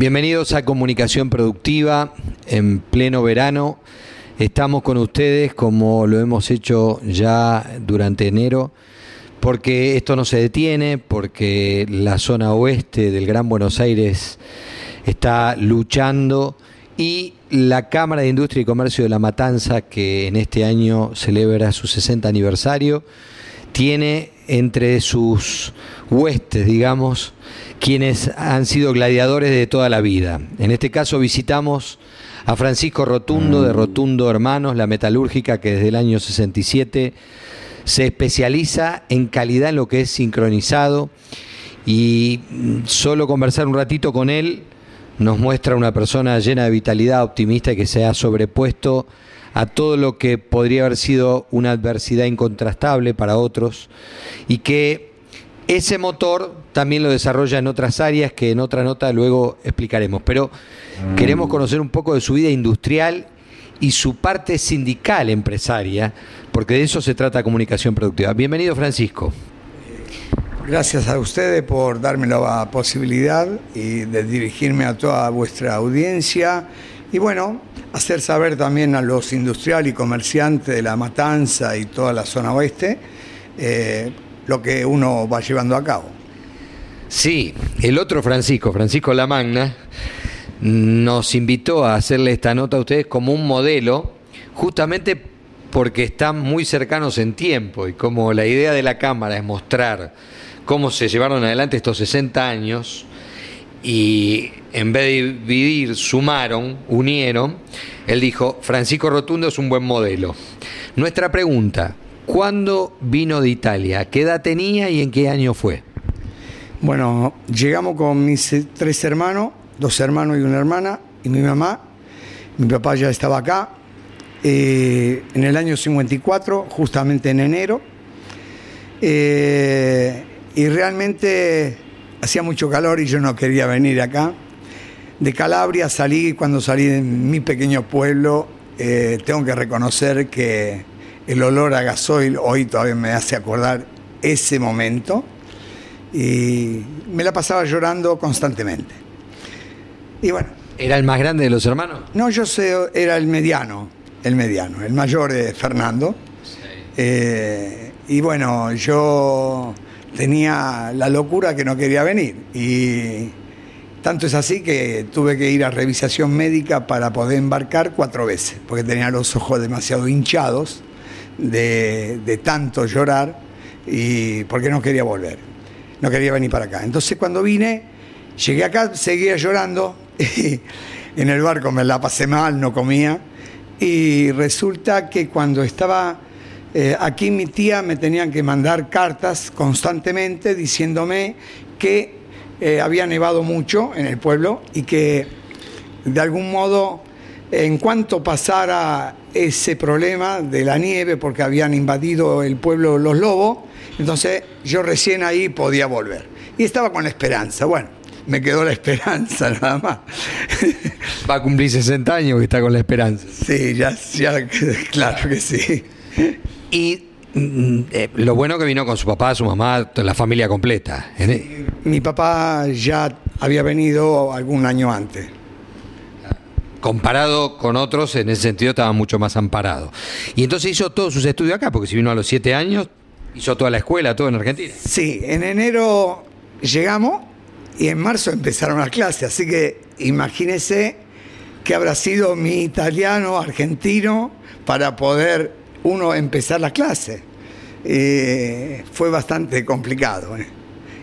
Bienvenidos a Comunicación Productiva en pleno verano. Estamos con ustedes como lo hemos hecho ya durante enero, porque esto no se detiene, porque la zona oeste del Gran Buenos Aires está luchando y la Cámara de Industria y Comercio de La Matanza, que en este año celebra su 60 aniversario, tiene entre sus huestes, digamos, quienes han sido gladiadores de toda la vida. En este caso visitamos a Francisco Rotundo, de Rotundo Hermanos, la metalúrgica que desde el año 67 se especializa en calidad en lo que es sincronizado, y solo conversar un ratito con él nos muestra una persona llena de vitalidad, optimista, y que se ha sobrepuesto a todo lo que podría haber sido una adversidad incontrastable para otros, y que ese motor también lo desarrolla en otras áreas que en otra nota luego explicaremos. Pero queremos conocer un poco de su vida industrial y su parte sindical empresaria, porque de eso se trata Comunicación Productiva. Bienvenido, Francisco. Gracias a ustedes por darme la posibilidad y de dirigirme a toda vuestra audiencia y bueno, hacer saber también a los industriales y comerciantes de La Matanza y toda la zona oeste lo que uno va llevando a cabo. Sí, el otro Francisco, Francisco Lamagna, nos invitó a hacerle esta nota a ustedes como un modelo, justamente porque están muy cercanos en tiempo, y como la idea de la Cámara es mostrar cómo se llevaron adelante estos 60 años, y en vez de dividir, sumaron, unieron, él dijo, Francisco Rotundo es un buen modelo. Nuestra pregunta, ¿cuándo vino de Italia? ¿Qué edad tenía y en qué año fue? Bueno, llegamos con mis 3 hermanos, 2 hermanos y una hermana, y mi mamá. Mi papá ya estaba acá en el año 54, justamente en enero. Y realmente hacía mucho calor y yo no quería venir acá. De Calabria cuando salí de mi pequeño pueblo, tengo que reconocer que el olor a gasoil hoy todavía me hace acordar ese momento, y me la pasaba llorando constantemente. Y bueno. ¿Era el más grande de los hermanos? No, era el mediano, el mayor de Fernando. Sí. Y bueno, yo tenía la locura que no quería venir, y tanto es así que tuve que ir a revisación médica para poder embarcar 4 veces, porque tenía los ojos demasiado hinchados de tanto llorar, y porque no quería volver, no quería venir para acá. Entonces cuando vine, llegué acá, seguía llorando, y en el barco me la pasé mal, no comía, y resulta que cuando estaba aquí mi tía me tenían que mandar cartas constantemente diciéndome que había nevado mucho en el pueblo y que de algún modo, en cuanto pasara ese problema de la nieve, porque habían invadido el pueblo los lobos, entonces yo recién ahí podía volver. Y estaba con la esperanza. Bueno, me quedó la esperanza nada más. Va a cumplir 60 años que está con la esperanza. Sí, ya claro que sí. Y lo bueno que vino con su papá, su mamá, la familia completa. Sí, mi papá ya había venido algún año antes. Comparado con otros, en ese sentido estaba mucho más amparado. Y entonces hizo todos sus estudios acá, porque si vino a los 7 años, hizo toda la escuela, todo en Argentina. Sí, en enero llegamos y en marzo empezaron las clases, así que imagínese que habrá sido mi italiano, argentino, para poder uno empezar las clases. Fue bastante complicado,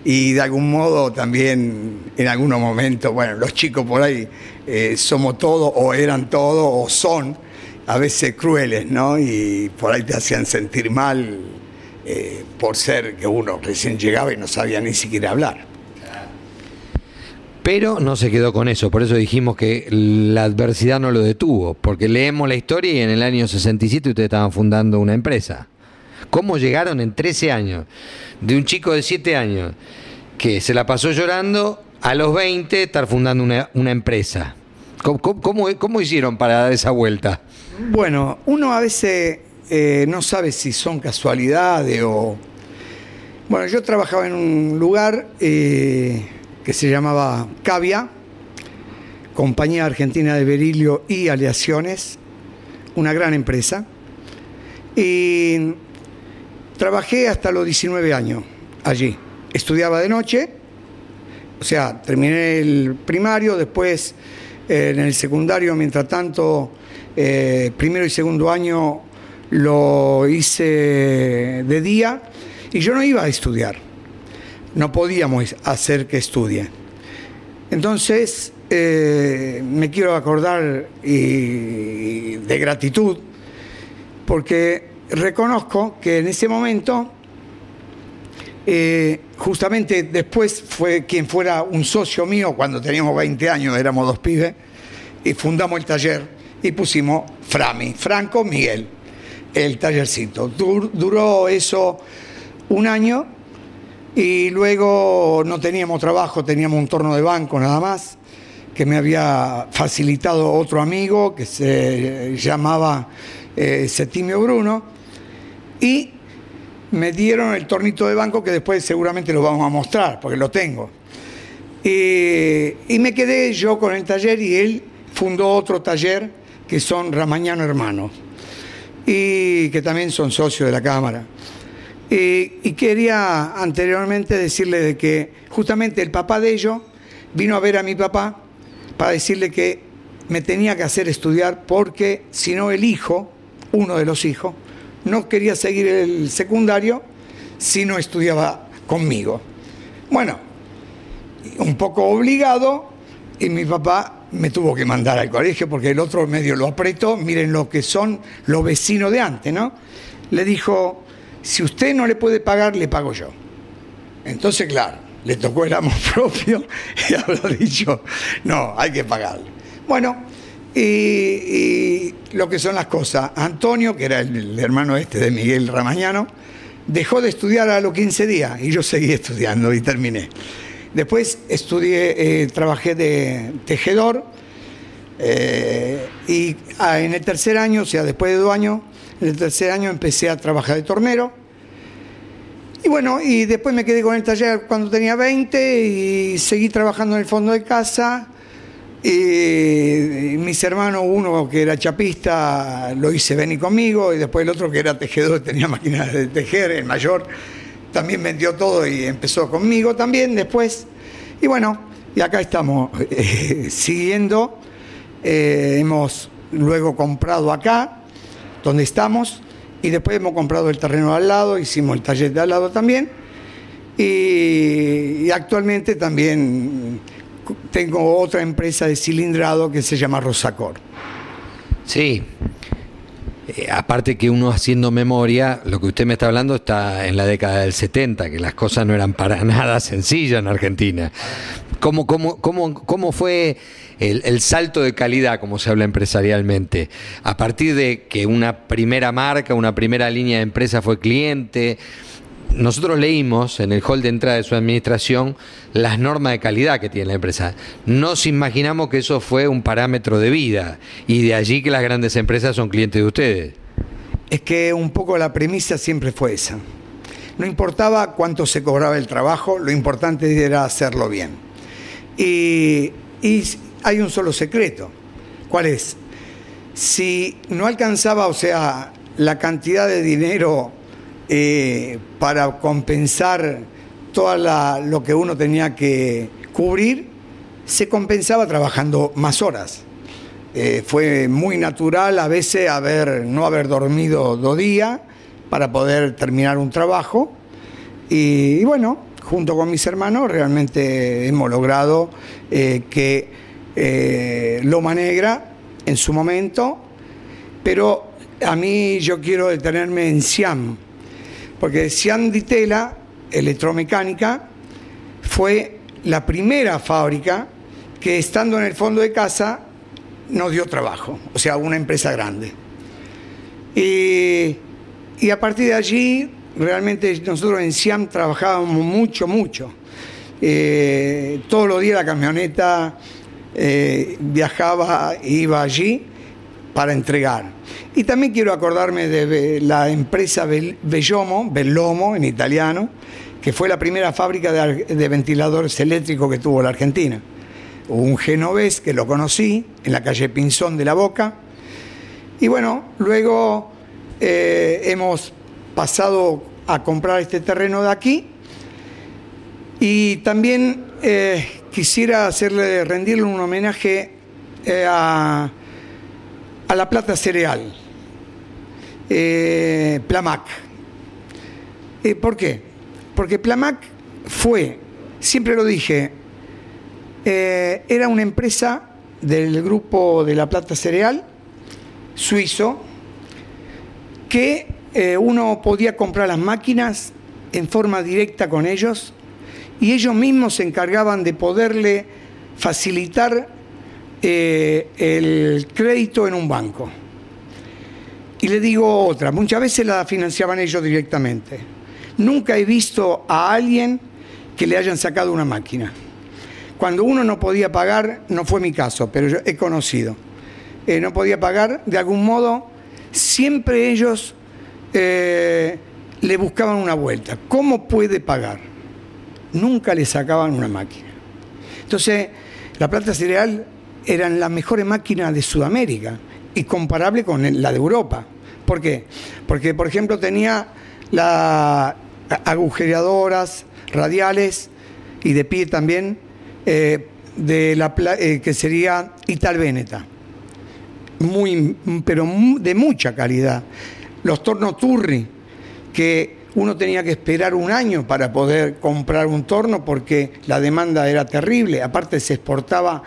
y de algún modo también en algunos momentos, bueno, los chicos por ahí somos todos, o eran todos, o son a veces crueles, ¿no? Y por ahí te hacían sentir mal por ser que uno recién llegaba y no sabía ni siquiera hablar. Pero no se quedó con eso, por eso dijimos que la adversidad no lo detuvo, porque leemos la historia y en el año 67 ustedes estaban fundando una empresa. ¿Cómo llegaron en 13 años de un chico de 7 años que se la pasó llorando a los 20 estar fundando una empresa? ¿Cómo hicieron para dar esa vuelta? Bueno, uno a veces no sabe si son casualidades o... Bueno, yo trabajaba en un lugar que se llamaba Cavia, Compañía Argentina de Berilio y Aleaciones, una gran empresa. Y trabajé hasta los 19 años allí. Estudiaba de noche, o sea, terminé el primario, después en el secundario, mientras tanto, primero y segundo año lo hice de día y yo no iba a estudiar. No podíamos hacer que estudie. Entonces, me quiero acordar de gratitud, porque reconozco que en ese momento, justamente después fue quien fuera un socio mío, cuando teníamos 20 años, éramos dos pibes, y fundamos el taller y pusimos Frami, Franco Miguel, el tallercito. Duró eso un año. Y luego no teníamos trabajo, teníamos un torno de banco nada más, que me había facilitado otro amigo que se llamaba Septimio Bruno, y me dieron el tornito de banco que después seguramente lo vamos a mostrar, porque lo tengo. Y me quedé yo con el taller y él fundó otro taller que son Ramagnano Hermanos, y que también son socios de la Cámara. Y quería anteriormente decirle de que justamente el papá de ellos vino a ver a mi papá para decirle que me tenía que hacer estudiar, porque si no el hijo, uno de los hijos, no quería seguir el secundario si no estudiaba conmigo. Bueno, un poco obligado, y mi papá me tuvo que mandar al colegio porque el otro medio lo apretó. Miren lo que son los vecinos de antes, ¿no? Le dijo: si usted no le puede pagar, le pago yo. Entonces, claro, le tocó el amor propio y habrá dicho: no, hay que pagarle. Bueno, y lo que son las cosas. Antonio, que era el hermano de Miguel Ramagnano, dejó de estudiar a los 15 días y yo seguí estudiando y terminé. Después estudié, trabajé de tejedor, y en el tercer año, o sea, después de 2 años, en el tercer año empecé a trabajar de tornero. Y bueno, y después me quedé con el taller cuando tenía 20 y seguí trabajando en el fondo de casa. Y mis hermanos, uno que era chapista, lo hice venir conmigo, y después el otro que era tejedor, tenía máquinas de tejer, el mayor, también vendió todo y empezó conmigo también después. Y bueno, y acá estamos siguiendo. Hemos luego comprado acá, donde estamos, y después hemos comprado el terreno de al lado, hicimos el taller de al lado también, y actualmente también tengo otra empresa de cilindrado que se llama Rosacor. Sí, aparte que uno haciendo memoria, lo que usted me está hablando está en la década del 70, que las cosas no eran para nada sencillas en Argentina. ¿Cómo fue el salto de calidad, como se habla empresarialmente? A partir de que una primera marca, una primera línea de empresa fue cliente. Nosotros leímos en el hall de entrada de su administración las normas de calidad que tiene la empresa. Nos imaginamos que eso fue un parámetro de vida, y de allí que las grandes empresas son clientes de ustedes. Es que un poco la premisa siempre fue esa. No importaba cuánto se cobraba el trabajo, lo importante era hacerlo bien. Y hay un solo secreto. ¿Cuál es? Si no alcanzaba, o sea, la cantidad de dinero para compensar todo lo que uno tenía que cubrir, se compensaba trabajando más horas. Fue muy natural a veces no haber dormido 2 días para poder terminar un trabajo, y bueno, junto con mis hermanos realmente hemos logrado que Loma Negra en su momento, pero a mí yo quiero detenerme en Siam, porque Siam Di Tela, electromecánica, fue la primera fábrica que, estando en el fondo de casa, nos dio trabajo, o sea, una empresa grande. Y a partir de allí, realmente nosotros en Siam trabajábamos mucho. Todos los días la camioneta viajaba e iba allí para entregar. Y también quiero acordarme de la empresa Bellomo en italiano, que fue la primera fábrica de ventiladores eléctricos que tuvo la Argentina. un genovés que lo conocí en la calle Pinzón de La Boca. Y bueno, luego hemos pasado a comprar este terreno de aquí. Y también quisiera rendirle un homenaje a La Plata Cereal, Plamac. ¿Por qué? Porque Plamac fue, siempre lo dije, era una empresa del grupo de La Plata Cereal, suizo, que uno podía comprar las máquinas en forma directa con ellos y ellos mismos se encargaban de poderle facilitar el crédito en un banco. Y le digo otra, muchas veces la financiaban ellos directamente. Nunca he visto a alguien que le hayan sacado una máquina. Cuando uno no podía pagar, no fue mi caso, pero yo he conocido, no podía pagar, de algún modo, siempre ellos le buscaban una vuelta. ¿Cómo puede pagar? Nunca le sacaban una máquina. Entonces, La Plata Cereal eran las mejores máquinas de Sudamérica y comparable con la de Europa. ¿Por qué? Porque, por ejemplo, tenía las agujereadoras radiales y de pie también, que sería Italveneta, pero de mucha calidad. Los tornos Turri, que uno tenía que esperar un año para poder comprar un torno porque la demanda era terrible. Aparte se exportaba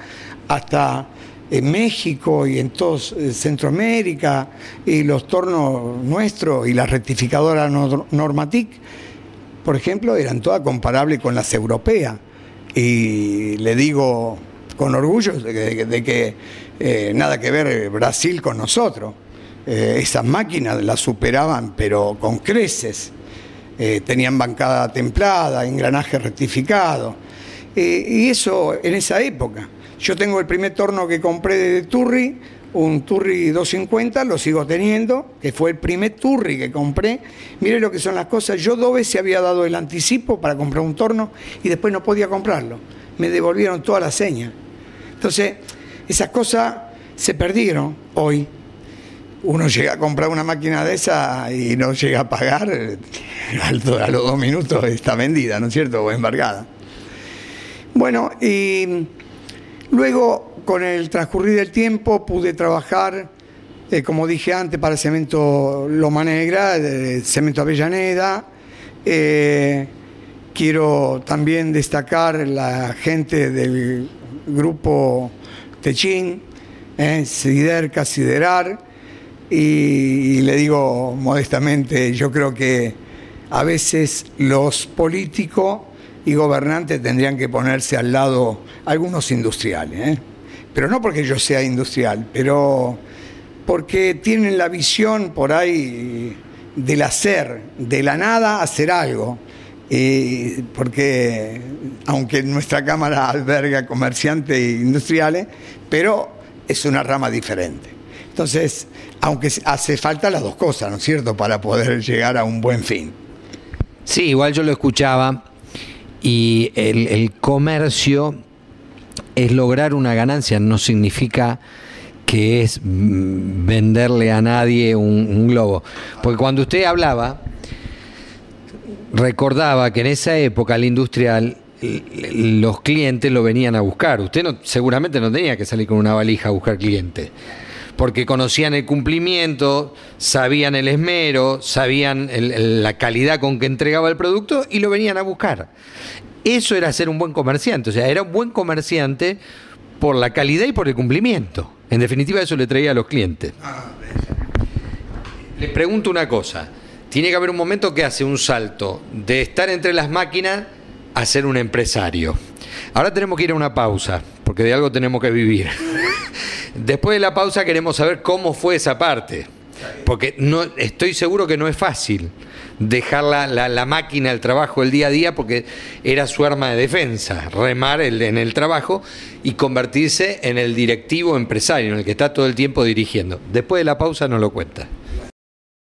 hasta en México y en todo Centroamérica, y los tornos nuestros y la rectificadora Normatic, por ejemplo, eran todas comparables con las europeas. Y le digo con orgullo de que nada que ver Brasil con nosotros. Esas máquinas las superaban, pero con creces. Tenían bancada templada, engranaje rectificado. Y eso en esa época. Yo tengo el primer torno que compré de Turri, un Turri 250, lo sigo teniendo, que fue el primer Turri que compré. Mire lo que son las cosas. Yo 2 veces había dado el anticipo para comprar un torno y después no podía comprarlo. Me devolvieron toda la seña. Entonces, esas cosas se perdieron hoy. Uno llega a comprar una máquina de esa y no llega a pagar, a los 2 minutos está vendida, ¿no es cierto? O embargada. Bueno, y luego, con el transcurrir del tiempo, pude trabajar, como dije antes, para Cemento Loma Negra, Cemento Avellaneda. Quiero también destacar la gente del grupo Techín, Siderca, Siderar. Y le digo modestamente, yo creo que a veces los políticos y gobernantes tendrían que ponerse al lado algunos industriales, pero no porque yo sea industrial, pero porque tienen la visión por ahí del hacer, de la nada hacer algo, porque aunque nuestra Cámara alberga comerciantes e industriales, pero es una rama diferente. Entonces, aunque hace falta las dos cosas, ¿no es cierto?, para poder llegar a un buen fin. Sí, igual yo lo escuchaba, y el comercio es lograr una ganancia, no significa que es venderle a nadie un globo. Porque cuando usted hablaba, recordaba que en esa época el industrial, los clientes lo venían a buscar. Usted seguramente no tenía que salir con una valija a buscar clientes, porque conocían el cumplimiento, sabían el esmero, sabían la calidad con que entregaba el producto y lo venían a buscar. Eso era ser un buen comerciante, o sea, era un buen comerciante por la calidad y por el cumplimiento. En definitiva, eso le traía a los clientes. Les pregunto una cosa, tiene que haber un momento que hace un salto de estar entre las máquinas a ser un empresario. Ahora tenemos que ir a una pausa, porque de algo tenemos que vivir. Después de la pausa queremos saber cómo fue esa parte, porque estoy seguro que no es fácil dejar la máquina, el trabajo, el día a día, porque era su arma de defensa, remar en el trabajo y convertirse en el directivo empresario, en el que está todo el tiempo dirigiendo. Después de la pausa nos lo cuenta.